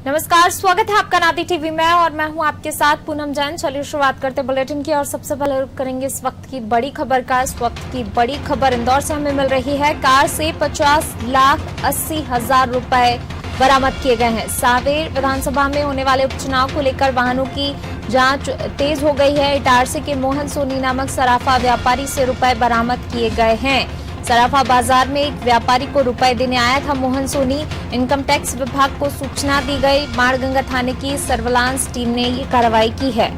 नमस्कार, स्वागत है आपका नाती टीवी में और मैं हूं आपके साथ पूनम जैन। चलिए शुरुआत करते बुलेटिन की और सबसे पहले रुक करेंगे इस वक्त की बड़ी खबर का। इस वक्त की बड़ी खबर इंदौर से हमें मिल रही है। कार से 50,80,000 रुपए बरामद किए गए हैं। सांवेर विधानसभा में होने वाले उपचुनाव को लेकर वाहनों की जांच तेज हो गई है। इटारसी के मोहन सोनी नामक सराफा व्यापारी से रुपए बरामद किए गए हैं। सराफा बाजार में एक व्यापारी को रुपए देने आया था मोहन सोनी। इनकम टैक्स विभाग को सूचना दी गई। बाणगंगा थाने की सर्विलांस टीम ने ये कार्रवाई की है।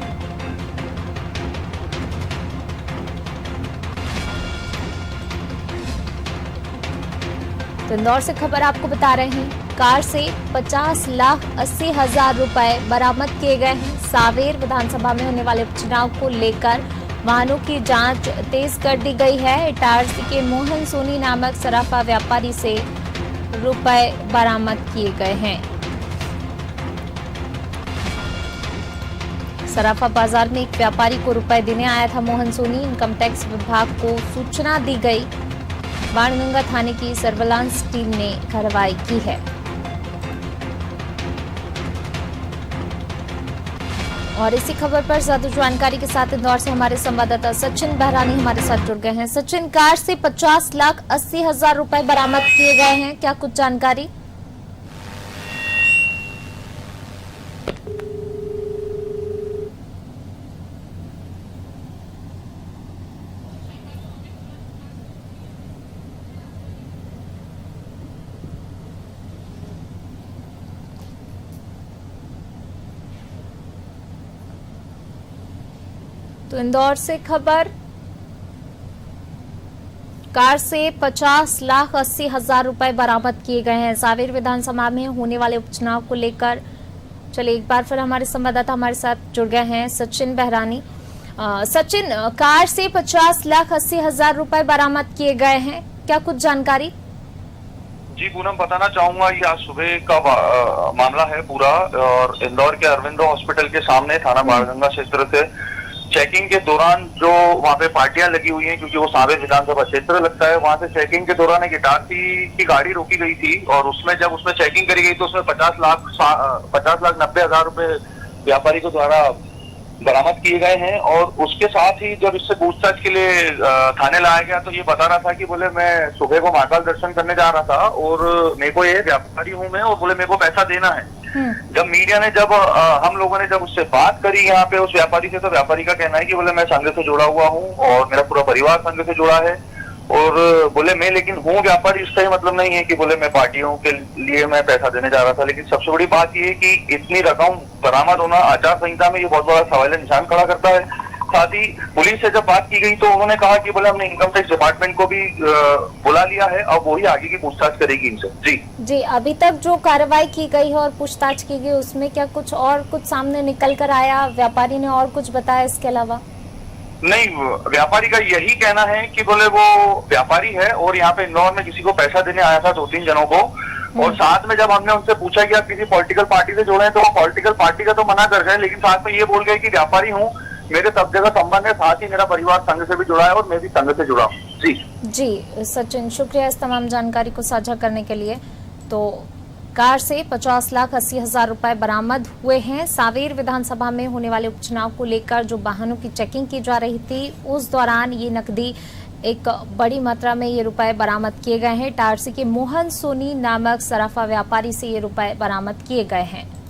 तो इंदौर से खबर आपको बता रहे हैं। कार से 50,80,000 रुपए बरामद किए गए हैं। सांवेर विधानसभा में होने वाले उपचुनाव को लेकर वाहनों की जांच तेज कर दी गई है। इटारसी के मोहन सोनी नामक सराफा व्यापारी से रुपए बरामद किए गए हैं। सराफा बाजार में एक व्यापारी को रुपए देने आया था मोहन सोनी। इनकम टैक्स विभाग को सूचना दी गई। बाणगंगा थाने की सर्विलांस टीम ने कार्रवाई की है। और इसी खबर पर ज्यादा जानकारी के साथ इंदौर से हमारे संवाददाता सचिन बहरानी हमारे साथ जुड़ गए हैं। सचिन, कार से 50,80,000 रुपए बरामद किए गए हैं, क्या कुछ जानकारी? तो इंदौर से खबर, कार से 50,80,000 रुपए बरामद किए गए हैं। सांवेर विधानसभा में होने वाले उपचुनाव को लेकर चलिए एक बार फिर हमारे संवाददाता हमारे साथ जुड़ गए हैं सचिन बहरानी। सचिन, कार से 50,80,000 रुपए बरामद किए गए हैं, क्या कुछ जानकारी? जी पूनम, बताना चाहूंगा ये आज सुबह का मामला है पूरा। और इंदौर के अरविंदो हॉस्पिटल के सामने थाना बाणगंगा क्षेत्र से चेकिंग के दौरान जो वहाँ पे पार्टियां लगी हुई हैं, क्योंकि वो सांवेर विधानसभा क्षेत्र लगता है, वहाँ से चेकिंग के दौरान एक इटारसी की गाड़ी रोकी गई थी। और उसमें जब उसमें चेकिंग करी गई तो उसमें 50,90,000 रुपए व्यापारी को द्वारा बरामद किए गए हैं। और उसके साथ ही जब इससे पूछताछ के लिए थाने लाया गया तो ये बता रहा था कि बोले मैं सुबह को महाकाल दर्शन करने जा रहा था और मेरे को ये व्यापारी हूँ मैं, और बोले मेरे को पैसा देना है। जब मीडिया ने हम लोगों ने जब उससे बात करी यहाँ पे उस व्यापारी से, तो व्यापारी का कहना है कि बोले मैं संघ से जुड़ा हुआ हूँ और मेरा पूरा परिवार संघ से जुड़ा है। और बोले मैं लेकिन हूँ व्यापारी, इसका ही मतलब नहीं है कि बोले मैं पार्टियों के लिए मैं पैसा देने जा रहा था। लेकिन सबसे बड़ी बात ये है कि इतनी रकम बरामद होना आचार संहिता में ये बहुत बड़ा सवाल निशान खड़ा करता है। साथ ही पुलिस से जब बात की गई तो उन्होंने कहा कि बोले हमने इनकम टैक्स डिपार्टमेंट को भी बुला लिया है, अब वही आगे की पूछताछ करेगी इनसे। जी, अभी तक जो कार्रवाई की गई है और पूछताछ की गई उसमें क्या कुछ सामने निकल कर आया? व्यापारी ने और कुछ बताया इसके अलावा? नहीं, व्यापारी का यही कहना है कि बोले वो व्यापारी है और यहाँ पे इंदौर में किसी को पैसा देने आया था 2-3 जनों को। और साथ में जब हमने उनसे पूछा कि आप किसी पॉलिटिकल पार्टी से जुड़े हैं तो वो पॉलिटिकल पार्टी का तो मना कर गए, लेकिन साथ में ये बोल गए कि व्यापारी हूँ, मेरे सब जगह संबंध है, साथ ही मेरा परिवार संघ से भी जुड़ा है और मैं भी संघ से जुड़ा हूँ। जी सचिन, शुक्रिया इस तमाम जानकारी को साझा करने के लिए। तो कार से 50,80,000 रुपए बरामद हुए हैं। सांवेर विधानसभा में होने वाले उपचुनाव को लेकर जो वाहनों की चेकिंग की जा रही थी उस दौरान ये नकदी एक बड़ी मात्रा में ये रुपए बरामद किए गए हैं। इटारसी के मोहन सोनी नामक सराफा व्यापारी से ये रुपए बरामद किए गए हैं।